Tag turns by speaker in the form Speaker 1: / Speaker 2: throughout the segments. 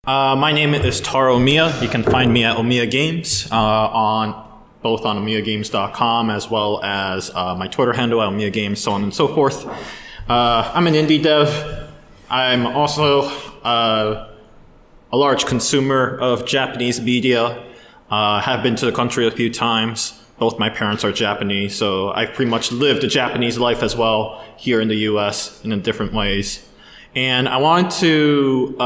Speaker 1: My name is Taro Omiya. You can find me at Omiya Games both on OmiyaGames.com as well as my Twitter handle at Omiya Games, so on and so forth. I'm an indie dev. I'm also a large consumer of Japanese media. Have been to the country a few times. Both my parents are Japanese, so I've pretty much lived a Japanese life as well here in the US in different ways. And I wanted to,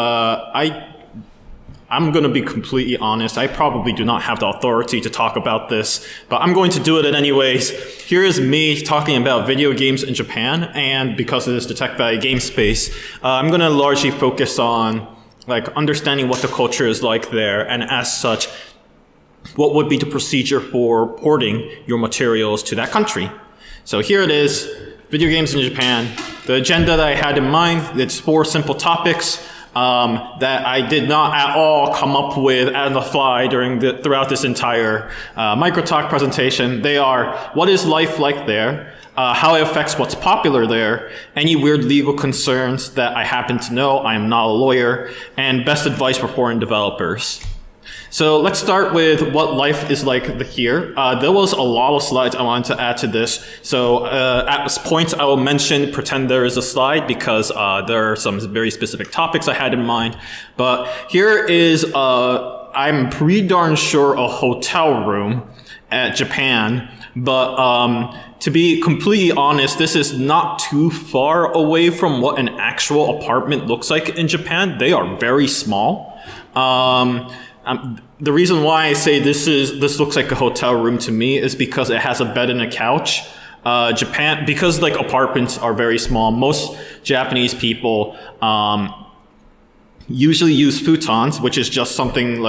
Speaker 1: I'm going to be completely honest. I probably do not have the authority to talk about this, but I'm going to do it anyways. Here is me talking about video games in Japan, and because it is the Tech Valley game space, I'm going to largely focus on understanding what the culture is like there, and as such, what would be the procedure for porting your materials to that country. So here it is, video games in Japan. The agenda that I had in mind, it's 4 simple topics that I did not at all come up with on the fly throughout this entire microtalk presentation. They are, what is life like there? How it affects what's popular there, any weird legal concerns that I happen to know, I am not a lawyer, and best advice for foreign developers. So let's start with what life is like here. There was a lot of slides I wanted to add to this. So at points I will mention, pretend there is a slide because there are some very specific topics I had in mind. But here is, I'm pretty darn sure, a hotel room at Japan. But to be completely honest, this is not too far away from what an actual apartment looks like in Japan. They are very small. The reason why I say this looks like a hotel room to me is because it has a bed and a couch. Japan, because apartments are very small, most Japanese people usually use futons, which is just something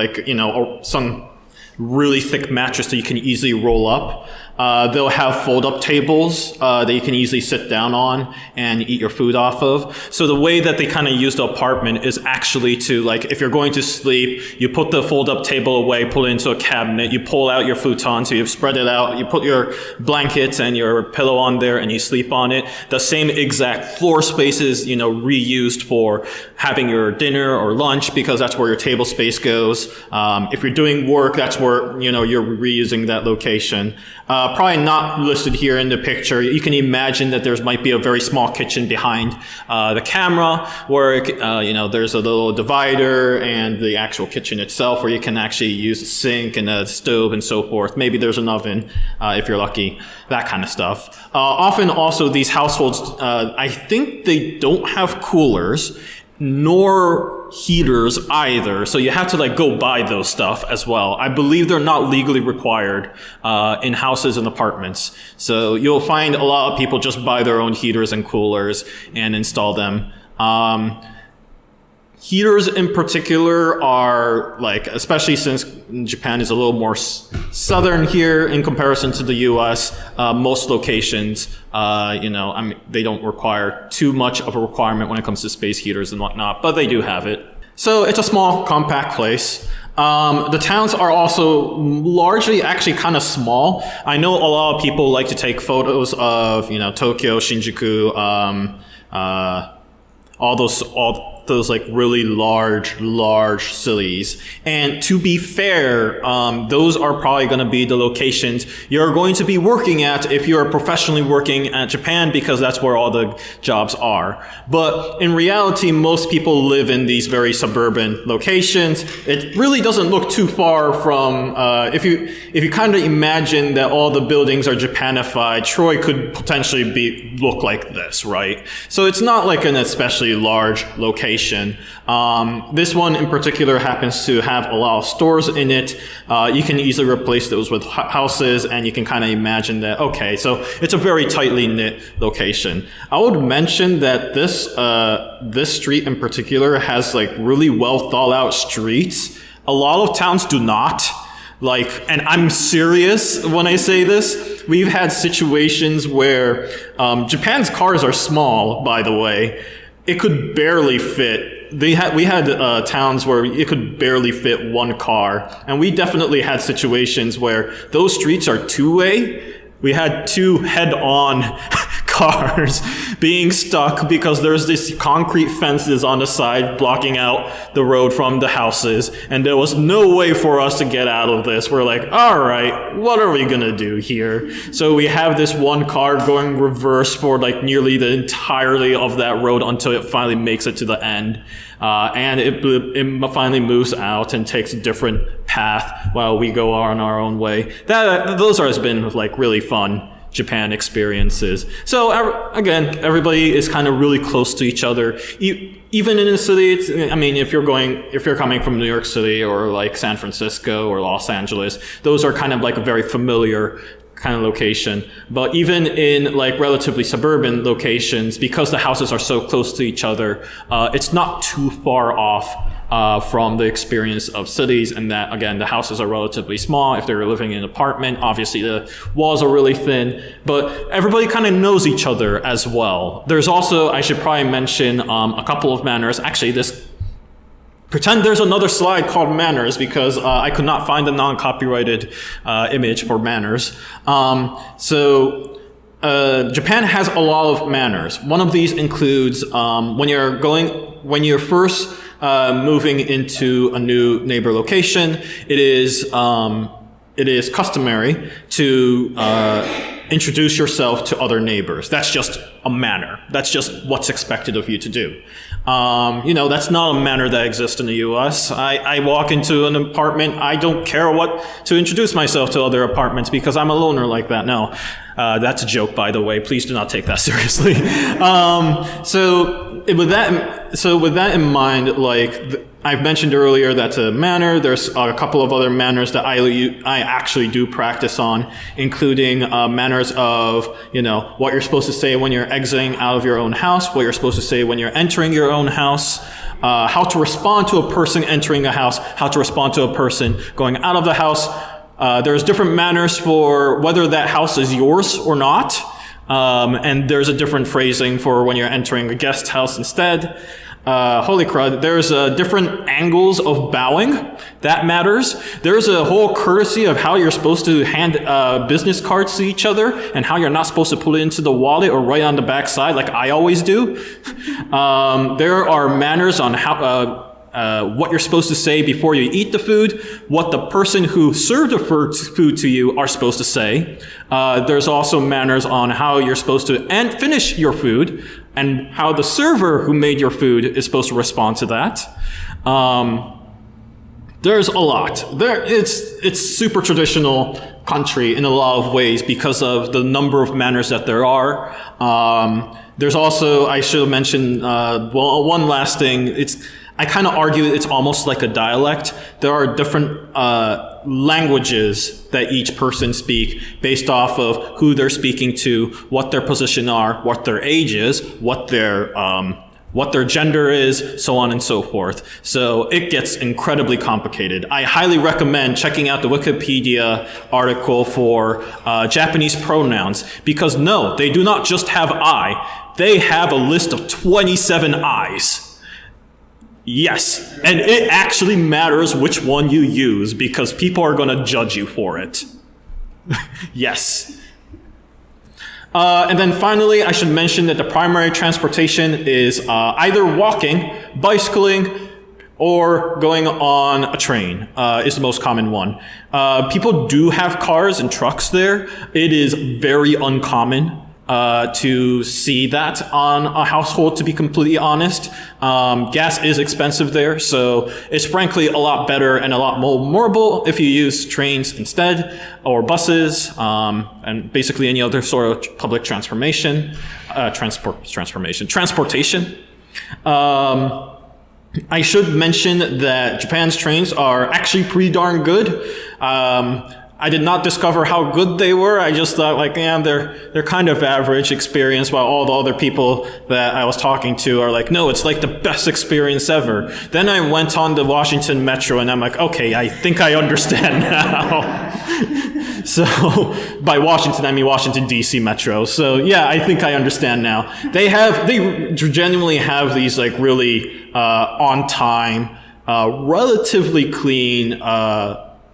Speaker 1: some really thick mattress that you can easily roll up. They'll have fold-up tables that you can easily sit down on and eat your food off of. So the way that they kind of use the apartment is actually to, if you're going to sleep, you put the fold-up table away, pull it into a cabinet, you pull out your futon, so you spread it out, you put your blankets and your pillow on there and you sleep on it. The same exact floor space is, reused for having your dinner or lunch, because that's where your table space goes. If you're doing work, that's where, you're reusing that location. Probably not listed here in the picture. You can imagine that there might be a very small kitchen behind the camera where, there's a little divider and the actual kitchen itself where you can actually use a sink and a stove and so forth. Maybe there's an oven if you're lucky, that kind of stuff. Often also these households, I think they don't have coolers nor heaters either, so you have to go buy those stuff as well. I believe they're not legally required in houses and apartments, so you'll find a lot of people just buy their own heaters and coolers and install them. Heaters in particular are especially since Japan is a little more southern here in comparison to the US, most locations, they don't require too much of a requirement when it comes to space heaters and whatnot, but they do have it. So it's a small, compact place. The towns are also largely actually kind of small. I know a lot of people like to take photos of, Tokyo, Shinjuku, all those really large cities. And to be fair, those are probably going to be the locations you're going to be working at if you're professionally working at Japan, because that's where all the jobs are. But in reality, most people live in these very suburban locations. It really doesn't look too far from, if you kind of imagine that all the buildings are Japanified, Troy could potentially look like this, right? So it's not an especially large location. This one in particular happens to have a lot of stores in it. You can easily replace those with houses, and you can kind of imagine that, okay, so it's a very tightly knit location. I would mention that this street in particular has really well thought out streets. A lot of towns do not. And I'm serious when I say this. We've had situations where Japan's cars are small, by the way. It could barely fit. We had towns where it could barely fit one car, and we definitely had situations where those streets are two-way. We had two head-on cars being stuck because there's these concrete fences on the side blocking out the road from the houses, and there was no way for us to get out of this. We're like, all right, what are we gonna do here? So we have this one car going reverse for like nearly the entirety of that road until it finally makes it to the end. And it finally moves out and takes a different path while we go on our own way. Those has been like really fun Japan experiences. So again, everybody is kind of really close to each other. Even in the city, I mean, if you're coming from New York City or like San Francisco or Los Angeles, those are kind of like a very familiar kind of location. But even in like relatively suburban locations, because the houses are so close to each other, it's not too far off from the experience of cities, and that again, the houses are relatively small. If they're living in an apartment, obviously the walls are really thin, but everybody kind of knows each other as well. There's also, I should probably mention a couple of manners. Actually, pretend there's another slide called manners because I could not find a non-copyrighted image for manners. Japan has a lot of manners. One of these includes when you're first moving into a new neighbor location, it is customary to introduce yourself to other neighbors. That's just a manner. That's just what's expected of you to do. That's not a manner that exists in the US. I walk into an apartment, I don't care what to introduce myself to other apartments because I'm a loner like that. No, that's a joke, by the way. Please do not take that seriously. So with that in mind, like I've mentioned earlier, that's a manner. There's a couple of other manners that I actually do practice on, including manners of, what you're supposed to say when you're exiting out of your own house, what you're supposed to say when you're entering your own house, how to respond to a person entering a house, how to respond to a person going out of the house. There's different manners for whether that house is yours or not. And there's a different phrasing for when you're entering a guest house instead. Holy crud, there's different angles of bowing. That matters. There's a whole courtesy of how you're supposed to hand business cards to each other and how you're not supposed to put it into the wallet or right on the back side like I always do. There are manners on how what you're supposed to say before you eat the food, what the person who served the food to you are supposed to say. There's also manners on how you're supposed to finish your food and how the server who made your food is supposed to respond to that. There's a lot. It's super traditional country in a lot of ways because of the number of manners that there are. There's also, I should have mentioned, one last thing. I kind of argue it's almost like a dialect. There are different languages that each person speak based off of who they're speaking to, what their position are, what their age is, what their gender is, so on and so forth. So it gets incredibly complicated. I highly recommend checking out the Wikipedia article for Japanese pronouns because no, they do not just have I. They have a list of 27 I's. Yes, and it actually matters which one you use because people are going to judge you for it. Yes. And then finally, I should mention that the primary transportation is either walking, bicycling, or going on a train is the most common one. People do have cars and trucks there. It is very uncommon to see that on a household, to be completely honest. Gas is expensive there, so it's frankly a lot better and a lot more memorable if you use trains instead, or buses, and basically any other sort of public transportation. I should mention that Japan's trains are actually pretty darn good. I did not discover how good they were. I just thought like, they're kind of average experience, while all the other people that I was talking to are like, no, it's like the best experience ever. Then I went on the Washington Metro and I'm like, okay, I think I understand now. So by Washington, I mean Washington DC Metro. So yeah, I think I understand now. They genuinely have these like really on time, relatively clean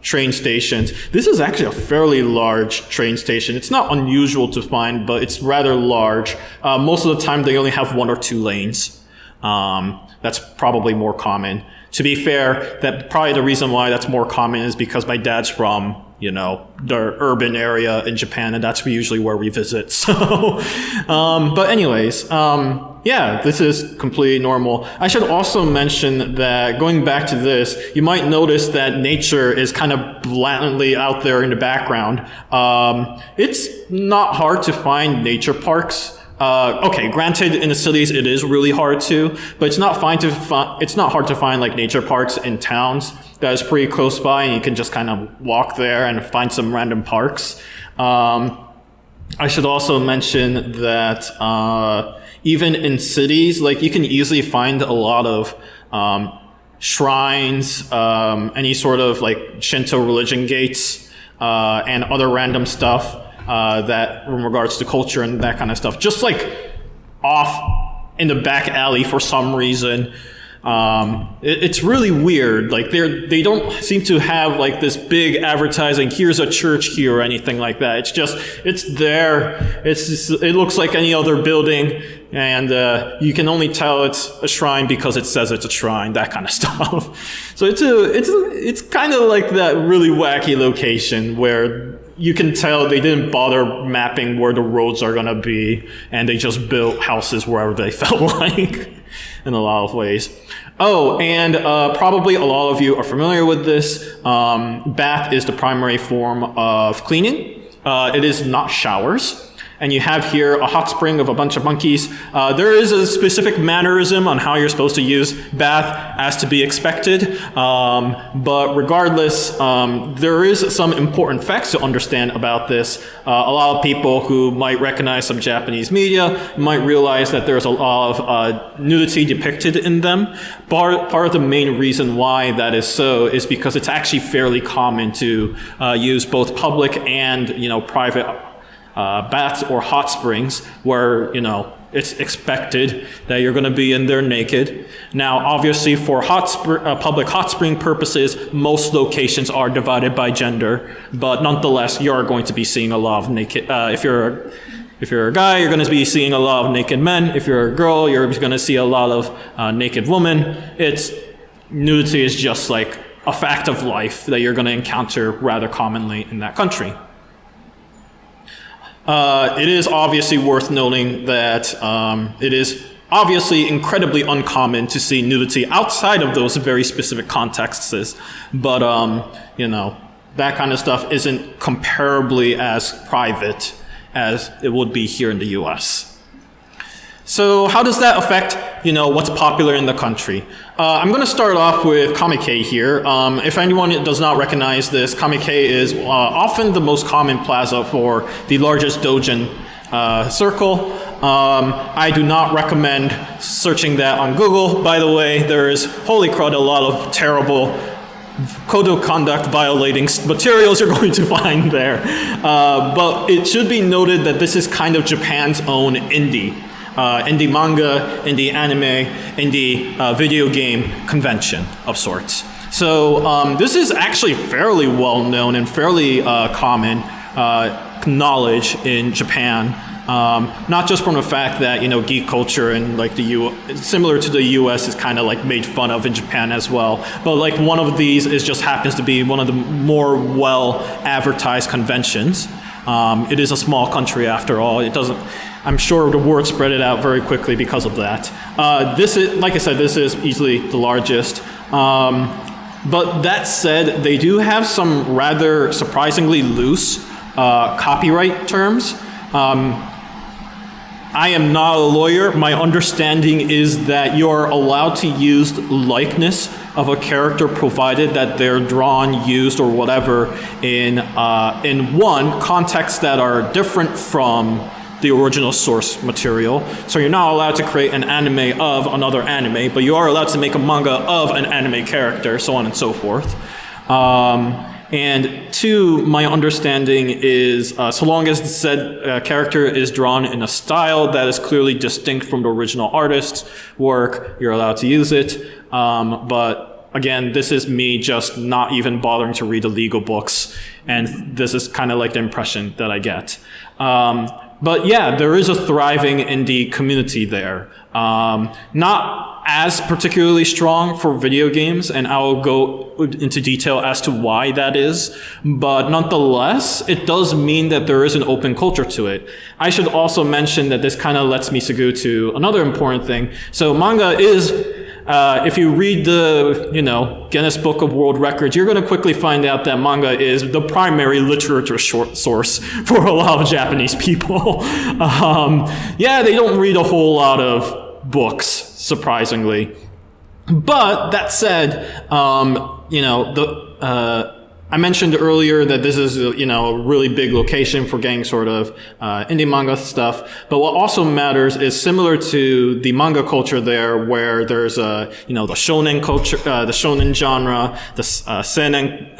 Speaker 1: train stations. This is actually a fairly large train station. It's not unusual to find, but it's rather large. Most of the time, they only have 1 or 2 lanes. That's probably more common. To be fair, that probably the reason why that's more common is because my dad's from, the urban area in Japan, and that's usually where we visit. So, but anyways, yeah, this is completely normal. I should also mention that going back to this, you might notice that nature is kind of blatantly out there in the background. It's not hard to find nature parks. Okay, granted, in the cities it is really hard to, but it's not hard to find like nature parks in towns that is pretty close by, and you can just kind of walk there and find some random parks. I should also mention that even in cities, like you can easily find a lot of shrines, any sort of like Shinto religion gates, and other random stuff. That in regards to culture and that kind of stuff, just like off in the back alley for some reason. It's really weird. Like they don't seem to have like this big advertising, here's a church here or anything like that. It's there. It looks like any other building, and you can only tell it's a shrine because it says it's a shrine, that kind of stuff. So it's kind of like that really wacky location where you can tell they didn't bother mapping where the roads are going to be, and they just built houses wherever they felt like in a lot of ways. Oh, and probably a lot of you are familiar with this. Bath is the primary form of cleaning. It is not showers. And you have here a hot spring of a bunch of monkeys. There is a specific mannerism on how you're supposed to use bath, as to be expected. But regardless, there is some important facts to understand about this. A lot of people who might recognize some Japanese media might realize that there's a lot of nudity depicted in them. Part of the main reason why that is so is because it's actually fairly common to use both public and private baths or hot springs where, it's expected that you're going to be in there naked. Now, obviously, for public hot spring purposes, most locations are divided by gender, but nonetheless, you are going to be seeing a lot of naked. If you're a guy, you're going to be seeing a lot of naked men. If you're a girl, you're going to see a lot of naked women. Nudity is just like a fact of life that you're going to encounter rather commonly in that country. It is obviously worth noting that it is obviously incredibly uncommon to see nudity outside of those very specific contexts, but that kind of stuff isn't comparably as private as it would be here in the US. So how does that affect, what's popular in the country? I'm going to start off with Kamike here. If anyone does not recognize this, Kamike is often the most common plaza for the largest doujin circle. I do not recommend searching that on Google. By the way, there is, holy crud, a lot of terrible code of conduct violating materials you're going to find there. But it should be noted that this is kind of Japan's own indie manga, indie anime, indie video game convention of sorts. So this is actually fairly well known and fairly common knowledge in Japan. Not just from the fact that geek culture and like similar to the U.S. is kind of like made fun of in Japan as well, but like one of these just happens to be one of the more well advertised conventions. It is a small country after all. I'm sure the word spread it out very quickly because of that. This is, like I said, this is easily the largest. But that said, they do have some rather surprisingly loose copyright terms. I am not a lawyer. My understanding is that you're allowed to use likeness of a character provided that they're drawn, used, or whatever in one context that are different from the original source material. So you're not allowed to create an anime of another anime, but you are allowed to make a manga of an anime character, so on and so forth. And two, my understanding is so long as the said character is drawn in a style that is clearly distinct from the original artist's work, you're allowed to use it. But again, this is me just not even bothering to read the legal books, and this is kind of like the impression that I get. But yeah, there is a thriving indie community there. Not as particularly strong for video games, and I will go into detail as to why that is, but nonetheless, it does mean that there is an open culture to it. I should also mention that this kind of lets me go to another important thing. So manga is, if you read the, Guinness Book of World Records, you're going to quickly find out that manga is the primary literature source for a lot of Japanese people. Yeah, they don't read a whole lot of books, surprisingly. But that said, I mentioned earlier that this is, a really big location for getting sort of indie manga stuff. But what also matters is similar to the manga culture there, where there's the shonen culture, the shonen genre, the seinen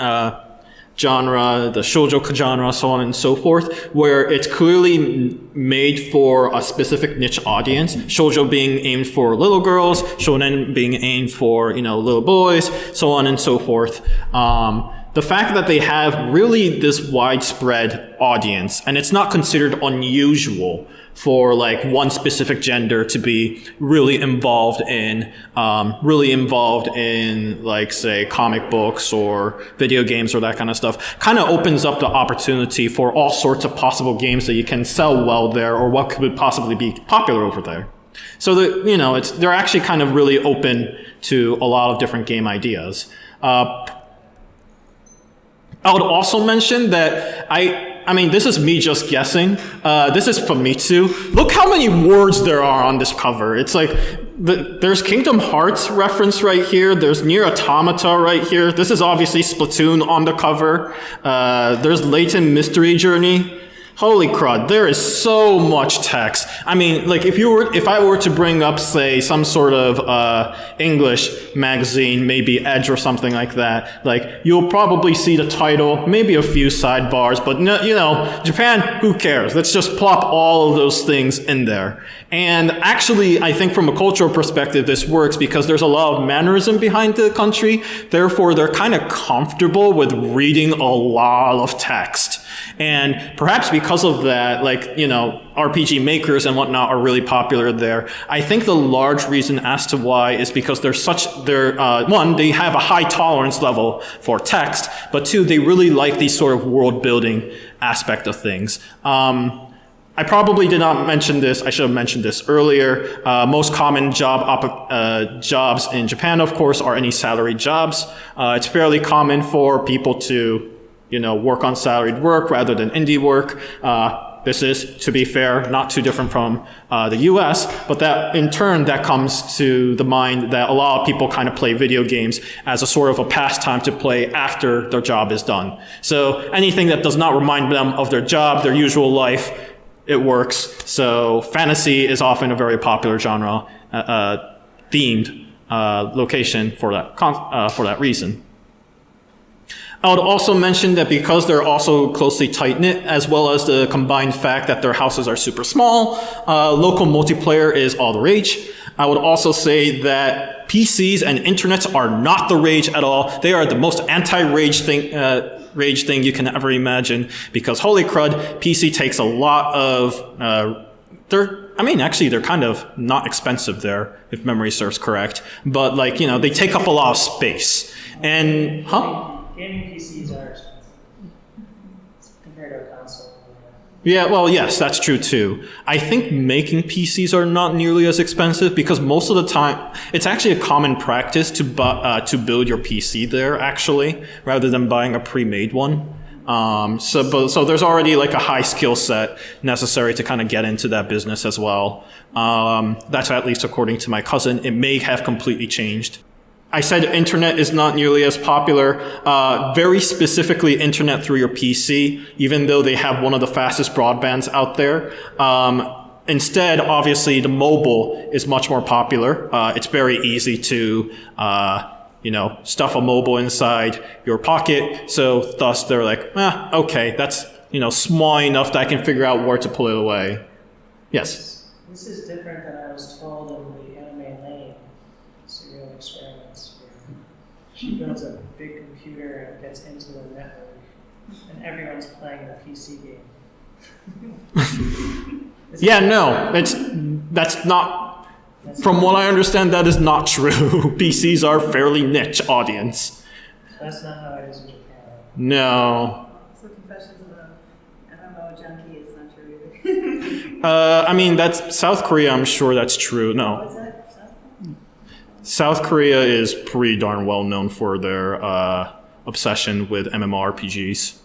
Speaker 1: genre, the shoujo genre, so on and so forth, where it's clearly made for a specific niche audience. Shoujo being aimed for little girls, shonen being aimed for, little boys, so on and so forth. The fact that they have really this widespread audience, and it's not considered unusual for like one specific gender to be really involved in like, say, comic books or video games or that kind of stuff, kind of opens up the opportunity for all sorts of possible games that you can sell well there, or what could possibly be popular over there. So they're actually kind of really open to a lot of different game ideas. I would also mention that I mean, this is me just guessing. This is Famitsu. Look how many words there are on this cover. It's like, there's Kingdom Hearts reference right here. There's Nier Automata right here. This is obviously Splatoon on the cover. There's Latent Mystery Journey. Holy crud, there is so much text. I mean, like, if I were to bring up, say, some sort of English magazine, maybe Edge or something like that, like, you'll probably see the title, maybe a few sidebars, but Japan, who cares? Let's just plop all of those things in there. And actually, I think from a cultural perspective, this works because there's a lot of mannerism behind the country. Therefore, they're kind of comfortable with reading a lot of text. And perhaps because of that, like, RPG makers and whatnot are really popular there. I think the large reason as to why is because one, they have a high tolerance level for text, but two, they really like these sort of world building aspect of things. I probably did not mention this. I should have mentioned this earlier. Most common jobs in Japan, of course, are any salaried jobs. It's fairly common for people to work on salaried work rather than indie work. This is, to be fair, not too different from the US, but that in turn, that comes to the mind that a lot of people kind of play video games as a sort of a pastime to play after their job is done. So anything that does not remind them of their job, their usual life, it works. So fantasy is often a very popular genre, themed location for that reason. I would also mention that because they're also closely tight-knit, as well as the combined fact that their houses are super small, local multiplayer is all the rage. I would also say that PCs and internets are not the rage at all. They are the most anti-rage thing you can ever imagine, because holy crud, PC takes a lot of, they're kind of not expensive there, if memory serves correct, but they take up a lot of space. And,
Speaker 2: Gaming PCs are expensive compared to a console.
Speaker 1: Yeah, well, yes, that's true too. I think making PCs are not nearly as expensive because most of the time, it's actually a common practice to build your PC there, actually, rather than buying a pre-made one. So there's already like a high skill set necessary to kind of get into that business as well. That's at least according to my cousin. It may have completely changed. I said internet is not nearly as popular, very specifically internet through your PC, even though they have one of the fastest broadbands out there. Instead, obviously, the mobile is much more popular. It's very easy to, stuff a mobile inside your pocket. So thus they're like, okay, that's, small enough that I can figure out where to pull it away. Yes?
Speaker 2: This is different than I was told in the anime lane serial experiments. She builds a big computer and gets into the network, and everyone's playing the PC game.
Speaker 1: Yeah, no, that's not. From what I understand, that is not true. PCs are fairly niche audience.
Speaker 2: That's not how it is in Japan.
Speaker 1: No.
Speaker 3: So confessions of an MMO junkie is not true either.
Speaker 1: I mean, that's South Korea. I'm sure that's true. No.
Speaker 3: What's that?
Speaker 1: South Korea is pretty darn well known for their obsession with MMORPGs.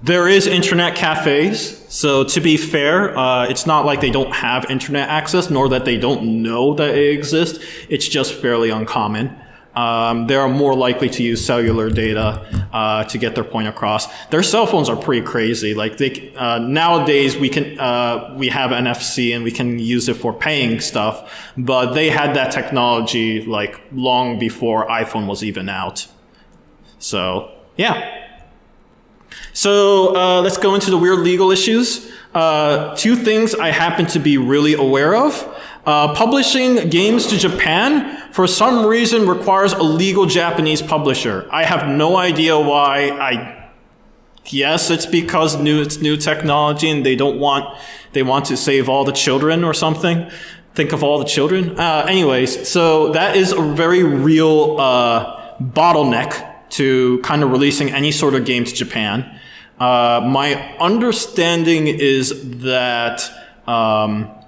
Speaker 1: There is internet cafes, so to be fair, it's not like they don't have internet access, nor that they don't know that it exists. It's just fairly uncommon. They are more likely to use cellular data to get their point across. Their cell phones are pretty crazy. Like nowadays, we have NFC and we can use it for paying stuff, but they had that technology like long before iPhone was even out. So yeah. So let's go into the weird legal issues. Two things I happen to be really aware of. Publishing games to Japan, for some reason, requires a legal Japanese publisher. I have no idea why. I guess it's because it's new technology and they want to save all the children or something. Think of all the children. Anyways, so that is a very real bottleneck to kind of releasing any sort of game to Japan. My understanding is that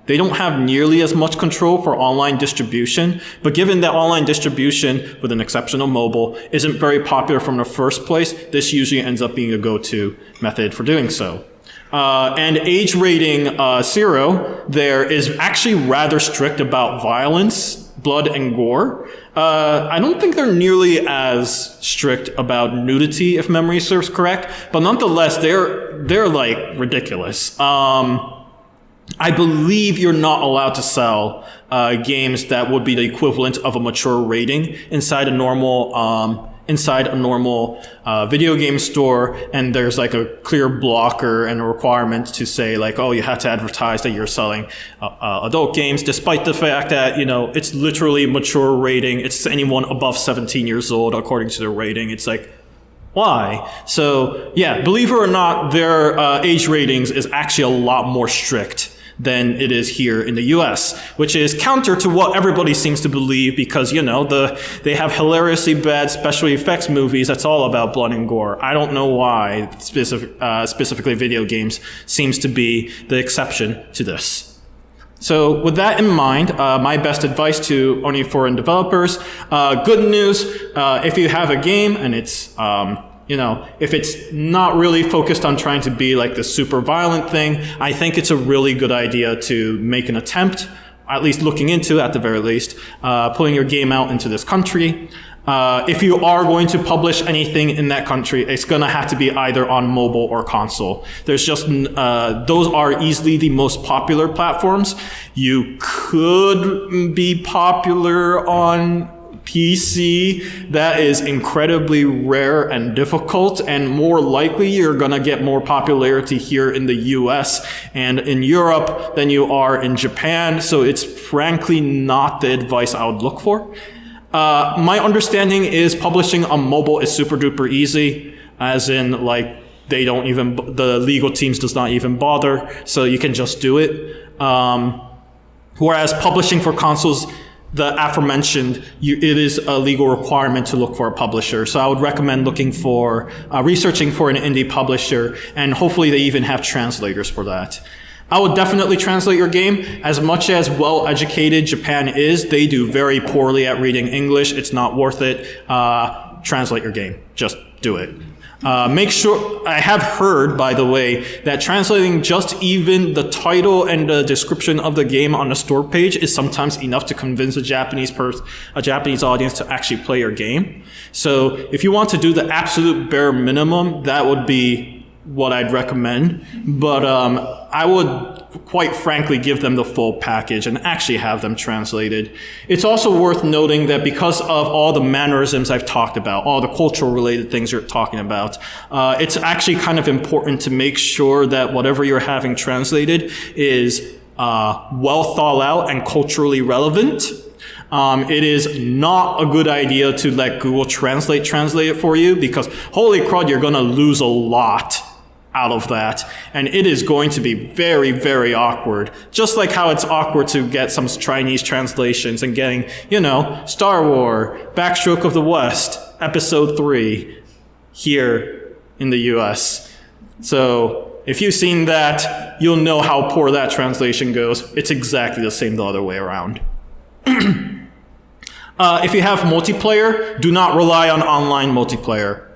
Speaker 1: they don't have nearly as much control for online distribution, but given that online distribution, with an exception of mobile, isn't very popular from the first place, this usually ends up being a go-to method for doing so. And age rating 0 there is actually rather strict about violence, blood, and gore. I don't think they're nearly as strict about nudity, if memory serves correct, but nonetheless, they're like ridiculous. I believe you're not allowed to sell games that would be the equivalent of a mature rating inside a normal video game store, and there's like a clear blocker and a requirement to say like, oh, you have to advertise that you're selling adult games, despite the fact that, you know, it's literally mature rating. It's anyone above 17 years old according to their rating. It's like, why? So yeah, believe it or not, their age ratings is actually a lot more strict than it is here in the US, which is counter to what everybody seems to believe because, you know, they have hilariously bad special effects movies that's all about blood and gore. I don't know why specifically video games seems to be the exception to this. So with that in mind, my best advice to only foreign developers, good news, if you have a game and it's you know, if it's not really focused on trying to be like the super violent thing, I think it's a really good idea to make an attempt, at least looking into, at the very least, putting your game out into this country. If you are going to publish anything in that country, it's going to have to be either on mobile or console. There's just, those are easily the most popular platforms. You could be popular on PC. That is incredibly rare and difficult, and more likely you're gonna get more popularity here in the US and in Europe than you are in Japan, so it's frankly not the advice I would look for. My understanding is publishing on mobile is super duper easy, as in like the legal teams does not even bother, so you can just do it. Whereas publishing for consoles, the aforementioned, it is a legal requirement to look for a publisher. So I would recommend researching for an indie publisher, and hopefully they even have translators for that. I would definitely translate your game. As much as well-educated Japan is, they do very poorly at reading English. It's not worth it. Translate your game. Just do it. Make sure, I have heard, by the way, that translating just even the title and the description of the game on the store page is sometimes enough to convince a Japanese audience to actually play your game. So if you want to do the absolute bare minimum, that would be what I'd recommend. But I would quite frankly give them the full package and actually have them translated. It's also worth noting that because of all the mannerisms I've talked about, all the cultural related things you're talking about, it's actually kind of important to make sure that whatever you're having translated is well thought out and culturally relevant. It is not a good idea to let Google Translate it for you, because holy crud, you're going to lose a lot out of that. And it is going to be very, very awkward. Just like how it's awkward to get some Chinese translations and getting, Star Wars, Backstroke of the West, Episode 3 here in the US. So if you've seen that, you'll know how poor that translation goes. It's exactly the same the other way around. If you have multiplayer, do not rely on online multiplayer.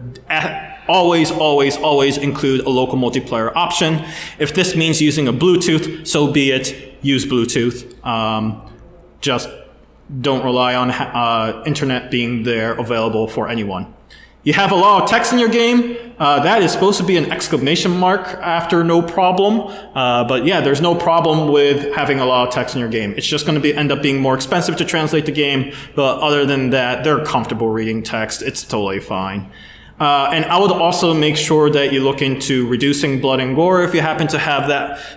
Speaker 1: Always, always, always include a local multiplayer option. If this means using a Bluetooth, so be it. Use Bluetooth. Just don't rely on internet being there available for anyone. You have a lot of text in your game. That is supposed to be an exclamation mark after no problem. But yeah, there's no problem with having a lot of text in your game. It's just going to end up being more expensive to translate the game. But other than that, they're comfortable reading text. It's totally fine. And I would also make sure that you look into reducing blood and gore if you happen to have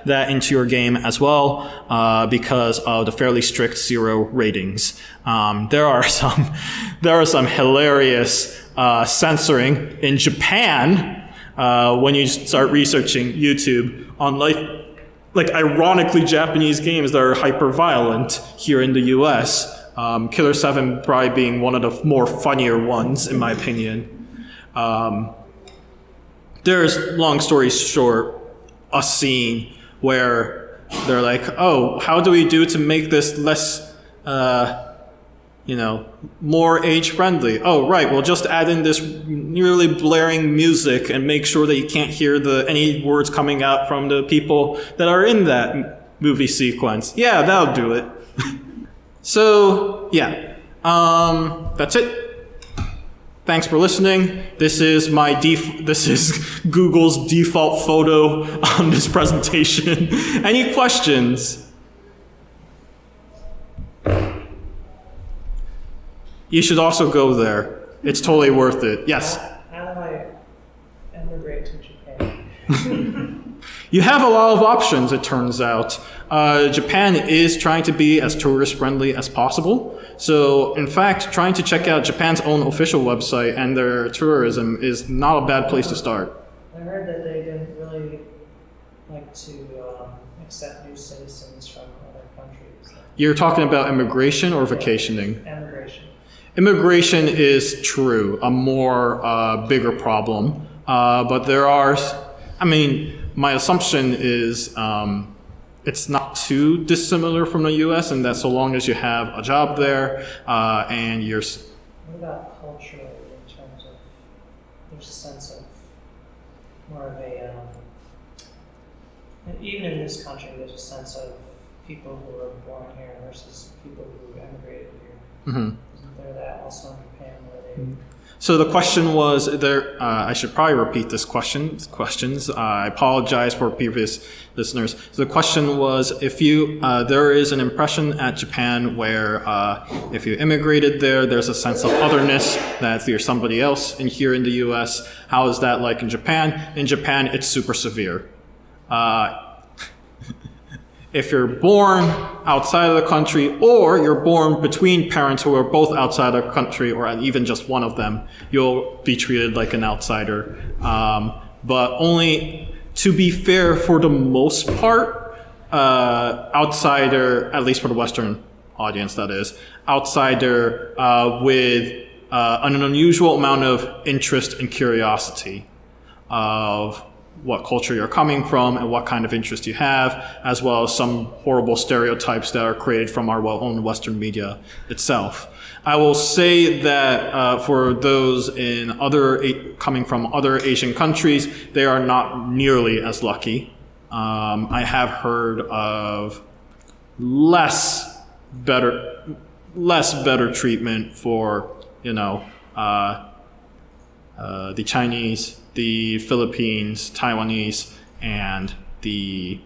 Speaker 1: that into your game as well, because of the fairly strict 0 ratings. There are some hilarious censoring in Japan when you start researching YouTube on like ironically Japanese games that are hyper violent here in the US. Killer 7 probably being one of the more funnier ones in my opinion. There's, long story short, a scene where they're like, oh, how do we do to make this less, more age-friendly? Oh, right, we'll just add in this nearly blaring music and make sure that you can't hear any words coming out from the people that are in that movie sequence. Yeah, that'll do it. So, yeah, that's it. Thanks for listening. This is Google's default photo on this presentation. Any questions? You should also go there. It's totally worth it. Yes?
Speaker 2: How do I emigrate to Japan?
Speaker 1: You have a lot of options, it turns out. Japan is trying to be as tourist-friendly as possible. So, in fact, trying to check out Japan's own official website and their tourism is not a bad place to start.
Speaker 2: I heard that they didn't really like to accept new citizens from other countries.
Speaker 1: You're talking about immigration or vacationing?
Speaker 2: Immigration.
Speaker 1: Immigration is true, a more bigger problem. But there are, my assumption is it's not too dissimilar from the US, and that so long as you have a job there and you're...
Speaker 2: What about culturally in terms of, there's a sense of more of a, even in this country, there's a sense of people who were born here versus people who emigrated here.
Speaker 1: Mm-hmm.
Speaker 2: Isn't there that also in Japan where they...
Speaker 1: So the question was there. I should probably repeat this questions. I apologize for previous listeners. So the question was, if you there is an impression at Japan where if you immigrated there, there's a sense of otherness that you're somebody else. And here in the U.S., how is that like in Japan? In Japan, it's super severe. If you're born outside of the country, or you're born between parents who are both outside of the country, or even just one of them, you'll be treated like an outsider. But only, to be fair, for the most part, outsider, at least for the Western audience that is, outsider with an unusual amount of interest and curiosity of what culture you're coming from and what kind of interest you have, as well as some horrible stereotypes that are created from our own Western media itself. I will say that for those in coming from other Asian countries, they are not nearly as lucky. I have heard of less better treatment for the Chinese, the Philippines, Taiwanese, and the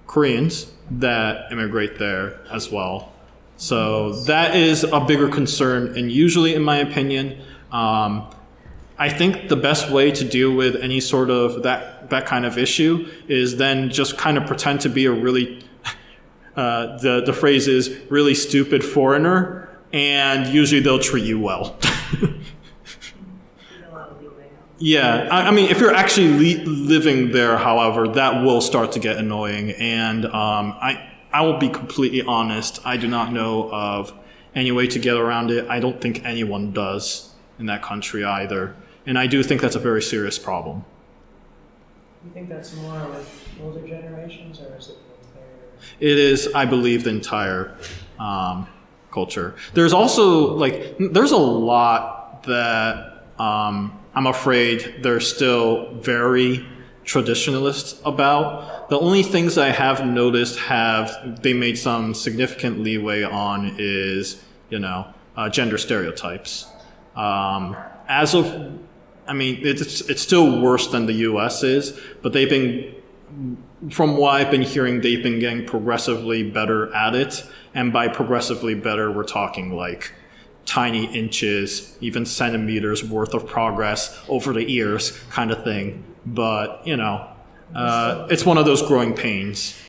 Speaker 1: Koreans that immigrate there as well. So that is a bigger concern, and usually, in my opinion, I think the best way to deal with any sort of that kind of issue is then just kind of pretend to be a really, the phrase is really stupid foreigner, and usually they'll treat you well.
Speaker 3: There's a lot of leeway.
Speaker 1: Yeah, I mean, if you're actually living there, however, that will start to get annoying. And I will be completely honest, I do not know of any way to get around it. I don't think anyone does in that country either. And I do think that's a very serious problem.
Speaker 2: You think that's more with older generations, or is it the entire?
Speaker 1: It is, I believe, the entire culture. There's also, like, there's a lot that I'm afraid they're still very traditionalist about. The only things I have noticed they made some significant leeway on is, gender stereotypes. It's still worse than the U.S. is, but from what I've been hearing, they've been getting progressively better at it. And by progressively better, we're talking like tiny inches, even centimeters worth of progress over the years kind of thing. But, it's one of those growing pains.